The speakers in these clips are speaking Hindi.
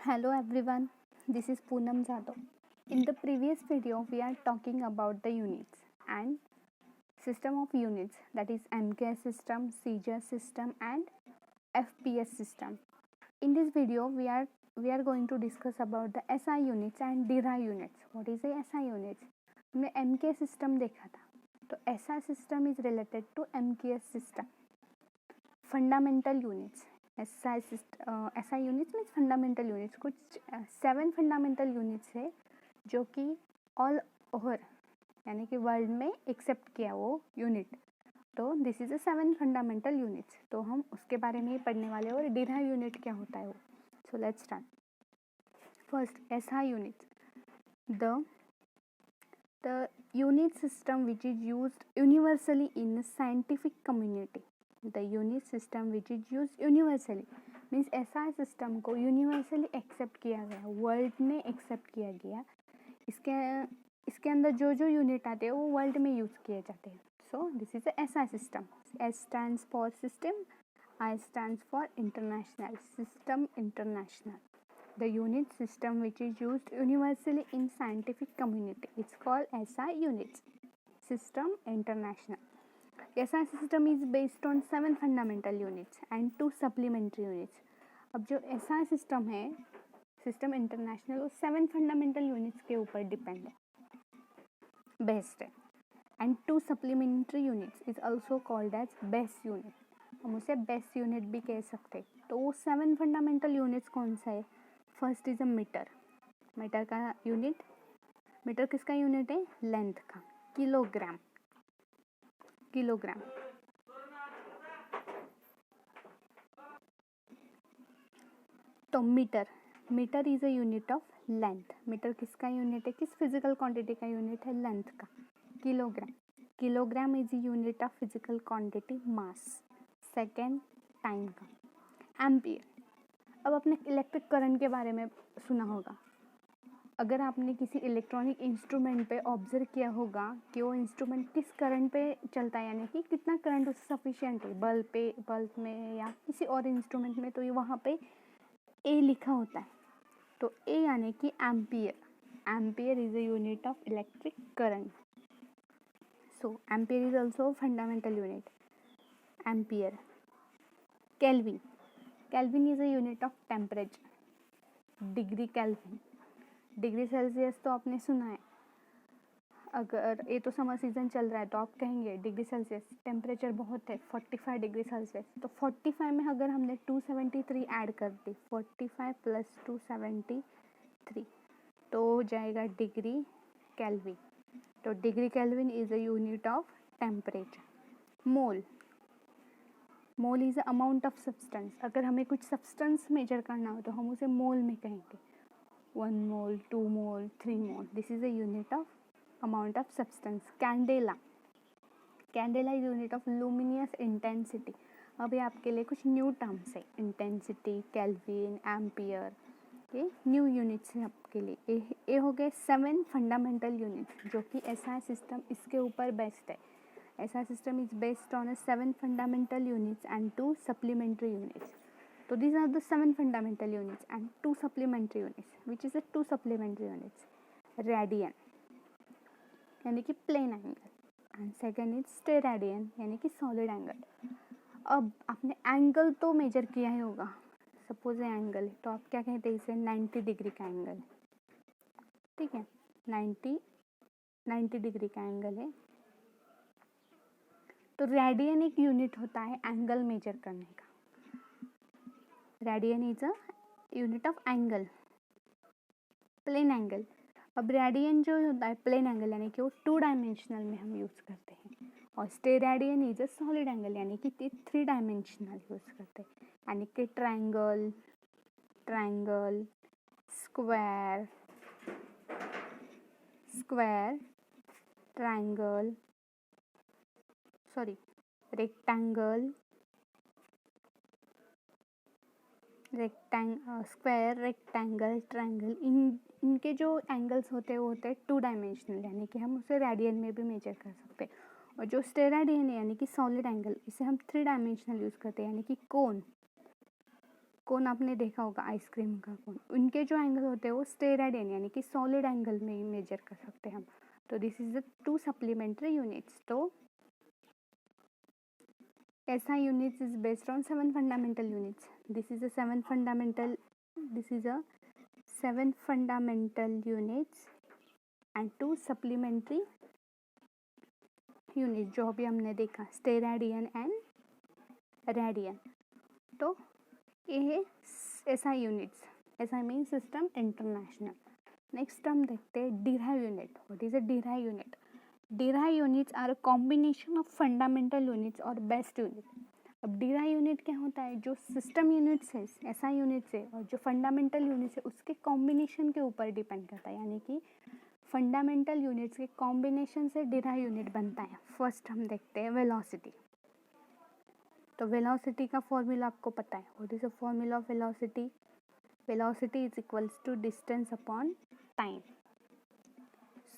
Hello everyone, this is Poonam Jadhav. In the previous video, we are talking about the units and system of units, that is MKS system, CGS system and FPS system. In this video, we are going to discuss about the SI units and DRA units. What is the SI units? हमने MKS system देखा था, तो SI system is related to MKS system. Fundamental units. SI units means fundamental units. कुछ 7 फंडामेंटल यूनिट्स है जो कि ऑल ओवर यानी कि वर्ल्ड में एक्सेप्ट किया वो यूनिट. तो this is a 7 fundamental units. तो हम उसके बारे में ही पढ़ने वाले हैं और डिरा यूनिट क्या होता है वो. So let's start. First SI units. The unit system which is used universally in the scientific community. The unit system which is used universally means SI system को universally accept किया गया, वर्ल्ड में एक्सेप्ट किया गया. इसके अंदर जो जो यूनिट आते हैं वो वर्ल्ड में यूज किए जाते हैं. So this is SI system. S stands for system, I stands for international. System international. The unit system which is used universally in scientific community, it's called SI units. System international. SI system is based on 7 fundamental units and 2 supplementary units. अब जो SI system है, सिस्टम इंटरनेशनल, वो 7 फंडामेंटल यूनिट्स के ऊपर डिपेंड है, बेस्ड है. And 2 supplementary units is also called as base unit. हम उसे बेस यूनिट भी कह सकते हैं. तो वो 7 फंडामेंटल यूनिट्स कौन सा है? First is a metre. Metre का यूनिट, मीटर किसका यूनिट है? लेंथ का. किलोग्राम. किलोग्राम. तो metre, metre is a unit of length. Metre किसका यूनिट है? किस फिजिकल क्वांटिटी का यूनिट है? लेंथ का. Kilogram. Kilogram is a unit of physical quantity mass. Second time का. एम्पियर. अब आपने इलेक्ट्रिक करंट के बारे में सुना होगा. अगर आपने किसी इलेक्ट्रॉनिक इंस्ट्रूमेंट पे ऑब्जर्व किया होगा कि वो इंस्ट्रूमेंट किस करंट पे चलता है, यानी कि कितना करंट उससे सफिशिएंट है, बल्ब में या किसी और इंस्ट्रूमेंट में, तो ये वहाँ पे ए लिखा होता है. तो ए यानी कि ampere. Ampere is a unit of electric current. So ampere is also fundamental unit. Ampere. Kelvin. Kelvin is a unit of temperature. Degree kelvin. Degree Celsius तो आपने सुना है. अगर ये तो समर सीजन चल रहा है तो आप कहेंगे डिग्री सेल्सियस, टेम्परेचर बहुत है, 45 डिग्री सेल्सियस. तो 45 में अगर हमने 273 ऐड कर दी, 45 प्लस 273, तो हो जाएगा डिग्री केल्विन. तो degree kelvin is a unit of temperature. Mole. Mole is a amount of substance. अगर हमें कुछ सब्सटेंस मेजर करना हो तो हम उसे मोल में कहेंगे. 1 mole, 2 mole, 3 mole. This is a unit of amount of substance. Candela. Candela is unit of luminous intensity. अभी आपके लिए कुछ न्यू टर्म्स है. इंटेंसिटी, केल्विन, एम्पियर, ये न्यू यूनिट्स हैं आपके लिए. ये हो गए 7 फंडामेंटल यूनिट्स जो कि SI सिस्टम इसके ऊपर बेस्ड है. SI system is based on 7 fundamental units and 2 supplementary units. तो these are the 7 fundamental units and 2 supplementary units. Which is the 2 supplementary units? Radian यानी कि plane angle, and second is steradian यानी कि सॉलिड एंगल. अब आपने एंगल तो मेजर किया ही होगा. सपोज ये एंगल है तो आप क्या कहते हैं इसे? 90 डिग्री का एंगल. ठीक है, 90 डिग्री का एंगल है. तो रेडियन एक यूनिट होता है एंगल मेजर करने का. Radian is a unit of angle, plane angle. अब रेडियन जो होता है प्लेन एंगल यानी कि वो 2 डायमेंशनल में हम यूज़ करते हैं, और steradian is a solid angle यानी कि 3 डायमेंशनल यूज़ करते हैं. यानी कि triangle, triangle, square, square, triangle, sorry rectangle, square, rectangle, triangle, इनके जो एंगल्स होते हैं वो होते हैं 2 डायमेंशनल, यानी कि हम उसे रेडियन में भी मेजर कर सकते हैं. और जो स्टेरेडियन है यानी कि सॉलिड एंगल, इसे हम 3 डायमेंशनल यूज़ करते हैं, यानी कि कोन. कोन आपने देखा होगा आइसक्रीम का कोन, उनके जो एंगल होते हैं वो स्टेराडियन यानी कि सॉलिड एंगल में ही मेजर कर सकते हैं हम। तो this is the 2 supplementary units. तो SI units is based on 7 fundamental units. This is a 7 fundamental units and 2 supplementary units जो अभी हमने देखा स्टेराडियन एंड रेडियन। तो ये है SI units. SI mean system international. Next हम देखते हैं derive unit. What is a derive unit? Derive units are a combination of fundamental units और बेस्ट यूनिट। अब डिराइव यूनिट क्या होता है? जो सिस्टम यूनिट्स है SI यूनिट्स है और जो फंडामेंटल यूनिट्स है उसके कॉम्बिनेशन के ऊपर डिपेंड करता है, यानी कि फंडामेंटल यूनिट्स के कॉम्बिनेशन से डिराइव यूनिट बनता है। फर्स्ट हम देखते हैं वेलोसिटी। तो वेलोसिटी का फॉर्मूला आपको पता है। What is the formula of velocity? Velocity is equals to distance upon time.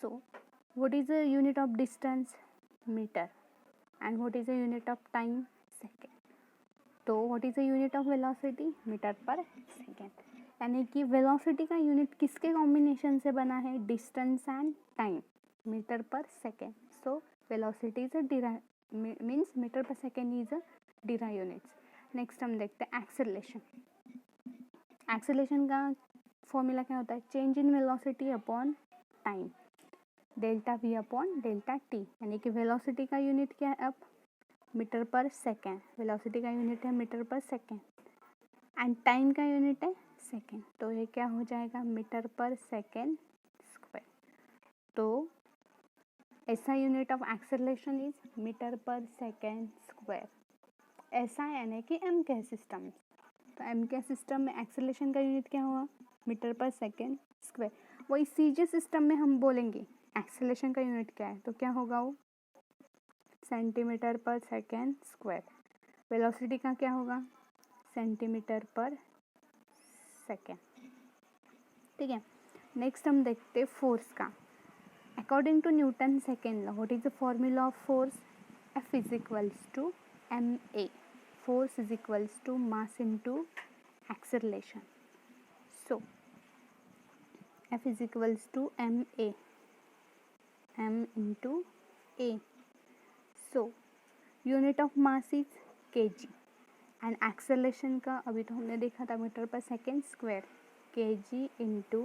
So what is the unit of distance? Meter. And what is the unit of time? Second. तो what is the unit of velocity? Metre per second. यानी कि वेलोसिटी का यूनिट किसके कॉम्बिनेशन से बना है? Distance and time, metre per second. So velocity is a derive means metre per second is a derive units. Next हम देखते हैं एक्सेलरेशन। एक्सेलरेशन का फॉर्मूला क्या होता है? Change in velocity upon time, delta V upon delta T. यानी कि वेलोसिटी का यूनिट क्या है? अब मीटर पर सेकेंड। वेलोसिटी का यूनिट है metre per second and time का यूनिट है सेकेंड। तो ये क्या हो जाएगा? Metre per second square. तो ऐसा unit of acceleration is metre per second square. ऐसा यानी कि MK सिस्टम। तो MK सिस्टम में एक्सेलरेशन का यूनिट क्या हुआ? Metre per second square. वही CJ सिस्टम में हम बोलेंगे एक्सेलरेशन का यूनिट क्या है, तो क्या होगा वो? सेंटीमीटर पर सेकेंड स्क्वायर। वेलोसिटी का क्या होगा? सेंटीमीटर पर सेकेंड। ठीक है। नेक्स्ट हम देखते हैं फोर्स का। According to Newton second law, what is the formula of force? F is equals to MA। Force is equals to mass into acceleration. So F is equals to MA, M into A. So unit of mass is kg and acceleration का अभी तो हमने देखा था metre per second square, kg into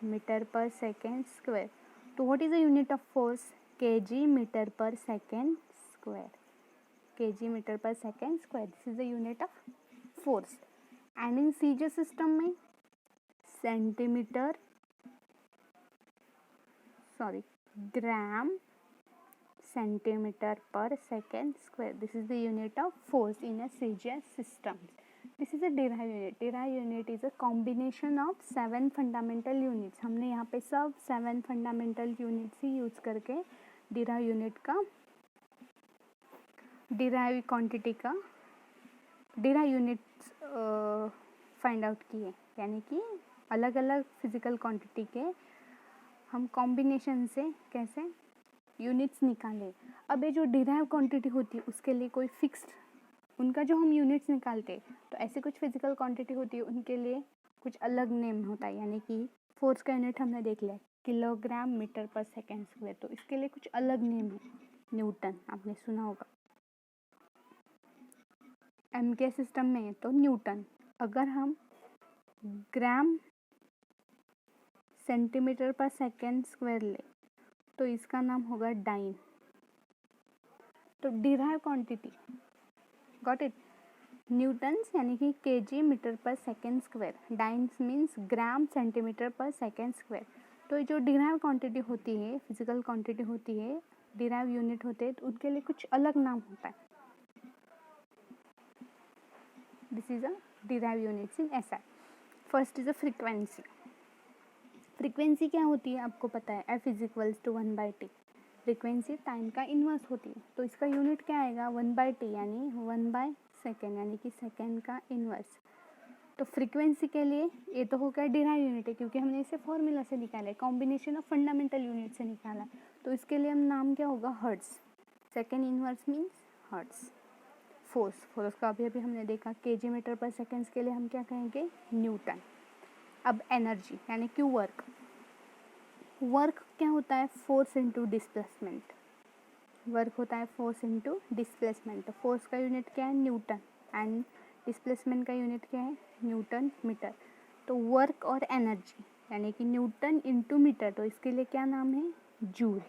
metre per second square. तो what is the unit of force? kg metre per second square, kg metre per second square. This is the unit of force. And in CJ system में gram centimetre per second square. This is the unit of force in a CJ system. This is a derived unit. Derived unit is a combination of 7 fundamental units. हमने यहाँ पे सब 7 fundamental units ही यूज करके derived unit का derived quantity का derived units फाइंड आउट किए। यानी कि अलग अलग फिजिकल क्वांटिटी के हम कॉम्बिनेशन से कैसे यूनिट्स निकाले। अब ये जो डिराइव क्वांटिटी होती है उसके लिए कोई फिक्स्ड उनका जो हम यूनिट्स निकालते तो ऐसे कुछ फिजिकल क्वांटिटी होती है उनके लिए कुछ अलग नेम होता है। यानी कि फोर्स का यूनिट हमने देख लिया kilogram metre per second square, तो इसके लिए कुछ अलग नेम है। न्यूटन आपने सुना होगा। MK सिस्टम में तो न्यूटन। अगर हम ग्राम सेंटीमीटर पर सेकेंड स्क्वायर ले तो इसका नाम होगा डाइन। तो derive quantity got it, Newton's यानी कि kg metre per second square, dance means gram centimetre पर सेकेंड स्क्वायर। तो जो डिराइव क्वांटिटी होती है फिजिकल क्वांटिटी होती है डिराइव यूनिट होते हैं तो उनके लिए कुछ अलग नाम होता है। This is a derive units in SI। First is a frequency. Frequency क्या होती है आपको पता है, F is equals to 1/T। Frequency time का इन्वर्स होती है तो इसका यूनिट क्या आएगा 1/T यानी 1/सेकेंड यानी कि सेकेंड का इन्वर्स। तो फ्रीक्वेंसी के लिए ये तो हो गया डिराइव यूनिट है क्योंकि हमने इसे फॉर्मूला से निकाला है, कॉम्बिनेशन ऑफ फंडामेंटल यूनिट से निकाला है। तो इसके लिए हम नाम क्या होगा hertz. Second inverse means hertz. Force का अभी अभी हमने देखा केजी मीटर पर सेकेंड्स के लिए हम क्या कहेंगे, न्यूटन। अब एनर्जी यानी कि वर्क क्या होता है, फोर्स इनटू डिस्प्लेसमेंट। वर्क होता है फोर्स इनटू डिस्प्लेसमेंट। तो फोर्स का यूनिट क्या है, न्यूटन, एंड डिस्प्लेसमेंट का यूनिट क्या है, न्यूटन मीटर। तो वर्क और एनर्जी यानी कि न्यूटन इनटू मीटर, तो इसके लिए क्या नाम है, जूल।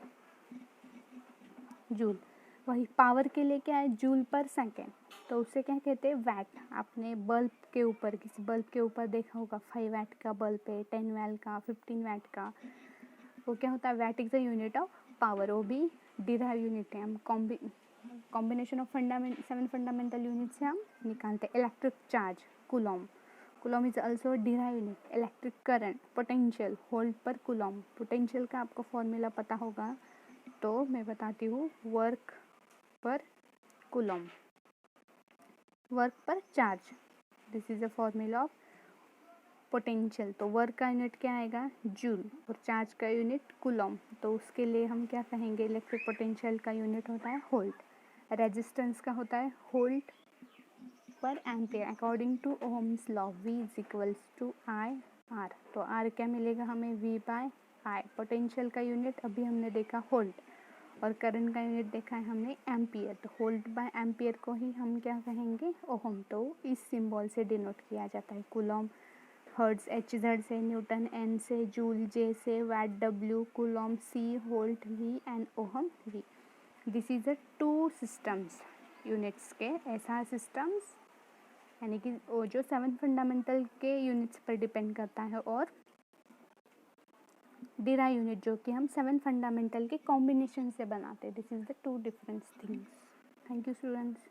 वही पावर के लिए क्या है, जूल पर सेकेंड, तो उससे क्या कहते हैं, वैट। आपने बल्ब के ऊपर, किसी बल्ब के ऊपर देखा होगा 5 वैट का बल्ब है, 10 वैट का, 15 वैट का, वो क्या होता है, watt is the unit of power. वो भी डिराइव यूनिट है, हम कॉम्बिनेशन ऑफ 7 फंडामेंटल यूनिट से हम निकालते हैं। Electric charge Coulomb is also derive unit. Electric current, potential, volt पर कुलॉम। पोटेंशियल का आपको फॉर्मूला पता होगा, तो मैं बताती हूँ, वर्क पर कुलॉम, वर्क पर charge, this is the formula of potential. तो वर्क का यूनिट क्या आएगा, जूल, और चार्ज का यूनिट कुलॉम। तो उसके लिए हम क्या कहेंगे, इलेक्ट्रिक पोटेंशियल का यूनिट होता है वोल्ट। रेजिस्टेंस का होता है volt per ampere according to Ohm's law, V is equals to I R. तो आर क्या मिलेगा हमें, V बाय आई। पोटेंशियल का यूनिट अभी हमने देखा वोल्ट, और करंट का यूनिट देखा है हमने एम्पियर। तो वोल्ट बाय एम्पियर को ही हम क्या कहेंगे, ओहम। तो इस सिंबल से डिनोट किया जाता है। कुलॉम हर्ट्ज HZ से, न्यूटन N से, जूल J से, watt W, coulomb C, volt V and ohm V। This is the 2 systems units के। ऐसा सिस्टम्स यानी कि वो जो 7 फंडामेंटल के यूनिट्स पर डिपेंड करता है, और डिराइव यूनिट जो कि हम 7 फंडामेंटल के कॉम्बिनेशन से बनाते हैं। This is the 2 different things. Thank you students.